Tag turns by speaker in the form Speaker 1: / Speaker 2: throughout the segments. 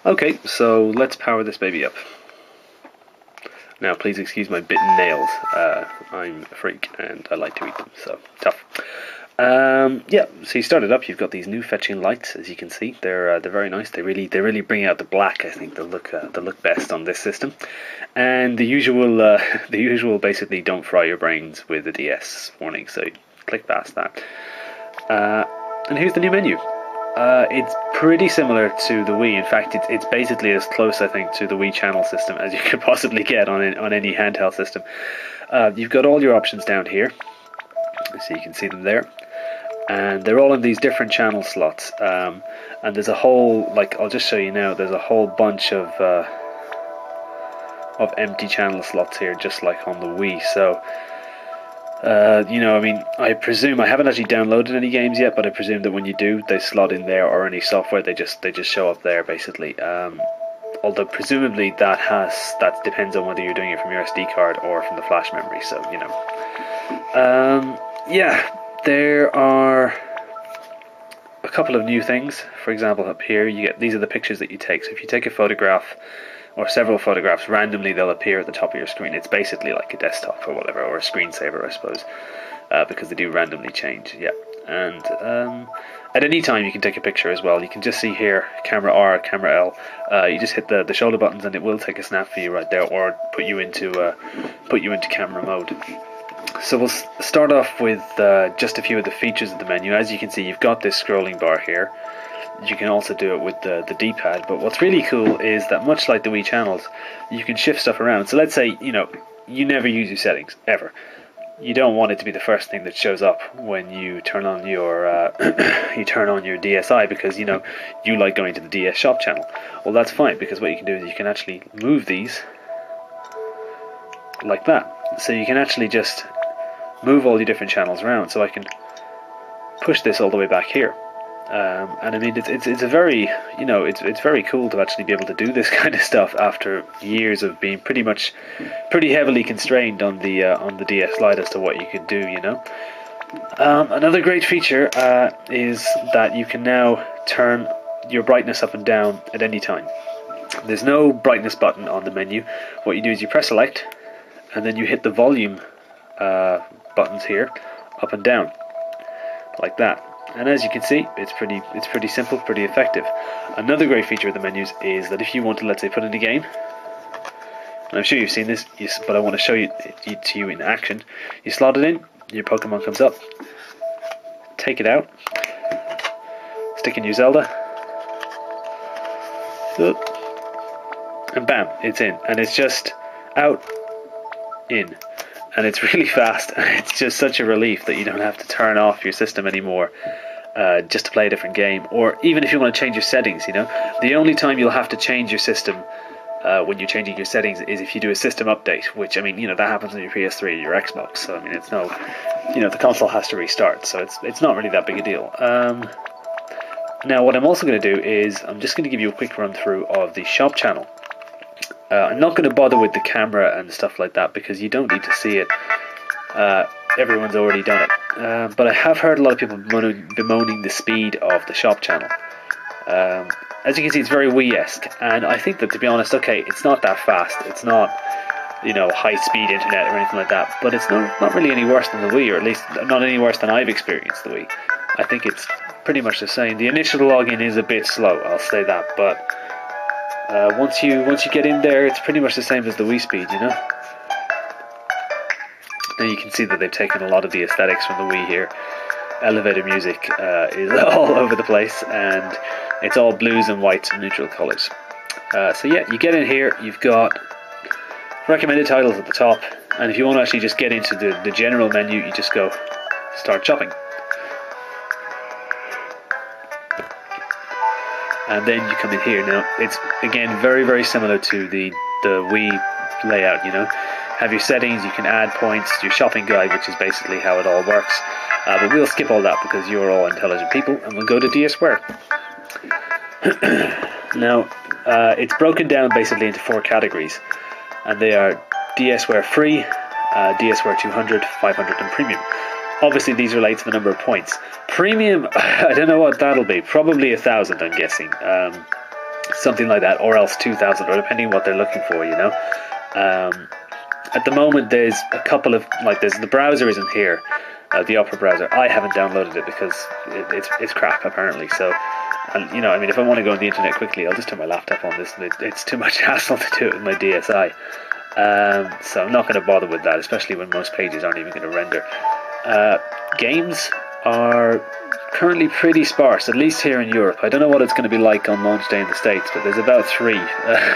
Speaker 1: Okay, so let's power this baby up. Now, please excuse my bitten nails. I'm a freak and I like to eat them, so tough. Yeah, so you start it up. You've got these new fetching lights, as you can see. They're very nice. They really bring out the black. I think they look best on this system. And the usual basically don't fry your brains with the DS warning. So click past that. And here's the new menu. It's pretty similar to the Wii. In fact, it's basically as close, I think, to the Wii channel system as you could possibly get on any handheld system. You've got all your options down here, so you can see them there, and they're all in these different channel slots. And there's a whole, I'll just show you now. There's a whole bunch of empty channel slots here, just like on the Wii. So. I presume, I haven't actually downloaded any games yet, but I presume that when you do, they slot in there, or any software, they just show up there, basically. Although presumably that depends on whether you're doing it from your SD card or from the flash memory. So yeah, there are a couple of new things. For example, up here these are the pictures that you take. So if you take a photograph or several photographs, randomly they'll appear at the top of your screen. It's basically like a desktop or whatever, or a screensaver, I suppose, because they do randomly change. Yeah, and at any time you can take a picture as well. You can just see here, camera R, camera L. You just hit the shoulder buttons, and it will take a snap for you right there, or put you into camera mode. So we'll start off with just a few of the features of the menu. As you can see, you've got this scrolling bar here. You can also do it with the D-pad, but what's really cool is that, much like the Wii channels, you can shift stuff around. So let's say you never use your settings ever. You don't want it to be the first thing that shows up when you turn on your your DSi, because you like going to the DS shop channel. Well, that's fine, because what you can do is you can actually move these like that. So you can actually just move all your different channels around. So I can push this all the way back here. And I mean, it's a very it's very cool to actually be able to do this kind of stuff after years of being pretty heavily constrained on the DS Lite as to what you could do. Another great feature is that you can now turn your brightness up and down at any time. There's no brightness button on the menu. What you do is you press select, and then you hit the volume buttons here, up and down, like that. And as you can see, it's pretty simple, pretty effective. Another great feature of the menus is that if you want to, let's say, put in a game, and I'm sure you've seen this, but I want to show it to you in action. You slot it in, your Pokemon comes up, take it out, stick in your Zelda, and bam, it's in. And it's just out, in. And it's really fast, and it's just such a relief that you don't have to turn off your system anymore just to play a different game. Or even if you want to change your settings, the only time you'll have to change your system when you're changing your settings is if you do a system update, which, I mean, that happens on your PS3 or your Xbox. So I mean, it's no, the console has to restart, so it's not really that big a deal. Now, what I'm also going to do is I'm just going to give you a quick run through of the shop channel. I'm not going to bother with the camera and stuff like that, because you don't need to see it. Everyone's already done it. But I have heard a lot of people bemoaning the speed of the shop channel. As you can see, it's very Wii-esque, and I think that, to be honest, okay, it's not that fast. It's not, high-speed internet or anything like that, but it's not really any worse than the Wii, or at least not any worse than I've experienced the Wii. I think it's pretty much the same. The initial login is a bit slow, I'll say that, but once you get in there, it's pretty much the same as the Wii speed, Now you can see that they've taken a lot of the aesthetics from the Wii here. Elevator music is all over the place, and it's all blues and whites and neutral colours. So yeah, you get in here, you've got recommended titles at the top, and if you want to actually just get into the general menu, you just go start shopping. And then you come in here. Now, it's, again, very, very similar to the Wii layout, Have your settings, you can add points, your shopping guide, which is basically how it all works. But we'll skip all that because you're all intelligent people, and we'll go to DSware. Now, it's broken down basically into 4 categories, and they are DSware Free, DSware 200, 500, and Premium. Obviously, these relate to the number of points. Premium, I don't know what that'll be. Probably 1,000, I'm guessing. something like that, or else 2000, or depending on what they're looking for, you know. At the moment, there's a couple of, like, there's the browser isn't here, the Opera browser. I haven't downloaded it because it's crap apparently. So, and you know, I mean, if I want to go on the internet quickly, I'll just turn my laptop on. It's too much hassle to do it with my DSi. So I'm not going to bother with that, especially when most pages aren't even going to render. Games are currently pretty sparse, at least here in Europe. I don't know what it's going to be like on launch day in the States, but there's about three.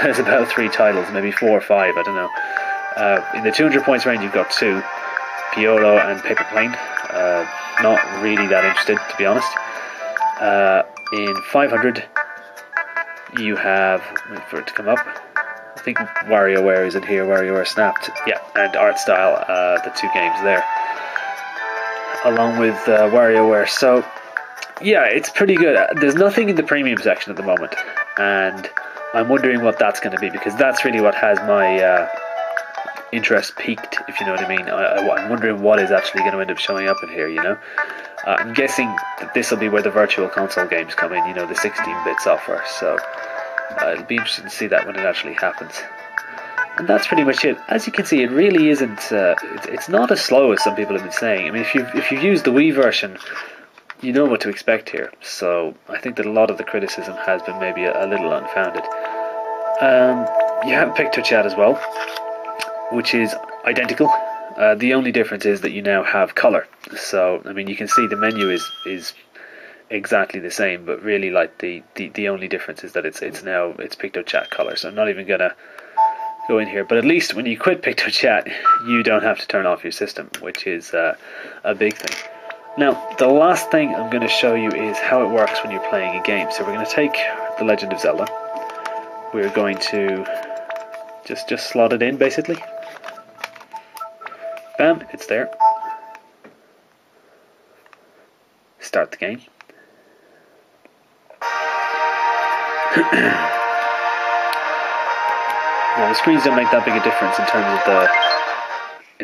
Speaker 1: There's about 3 titles, maybe 4 or 5. I don't know. In the 200 points range, you've got 2, Piolo and Paper Plane. Not really that interested, to be honest. In 500, you have, wait for it to come up, I think WarioWare is in here, WarioWare Snapped, yeah, and Art Style, the 2 games there, along with WarioWare. So, yeah, it's pretty good. There's nothing in the premium section at the moment, and I'm wondering what that's going to be, because that's really what has my interest peaked, if you know what I mean. I'm wondering what is actually going to end up showing up in here, you know. I'm guessing that this will be where the virtual console games come in, you know, the 16-bit software, so it'll be interesting to see that when it actually happens. And that's pretty much it. As you can see, it really isn't, it's not as slow as some people have been saying. I mean, if you've used the Wii version, you know what to expect here, so I think that a lot of the criticism has been maybe a little unfounded. You have Picture Chat as well, which is identical. The only difference is that you now have color. So, I mean, you can see the menu is exactly the same, but really, like, the only difference is that it's PictoChat color. So I'm not even gonna go in here. But at least when you quit PictoChat, you don't have to turn off your system, which is a big thing. Now, the last thing I'm going to show you is how it works when you're playing a game. So we're going to take The Legend of Zelda. We're going to just slot it in, basically. Bam, it's there. Start the game. Now the screens don't make that big a difference in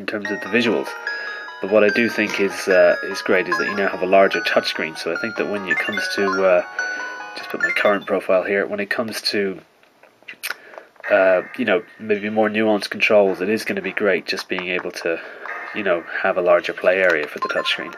Speaker 1: terms of the visuals, but what I do think is great is that you now have a larger touchscreen. So I think that when it comes to just put my current profile here, when it comes to you know, maybe more nuanced controls, it is going to be great just being able to, you know, have a larger play area for the touchscreen.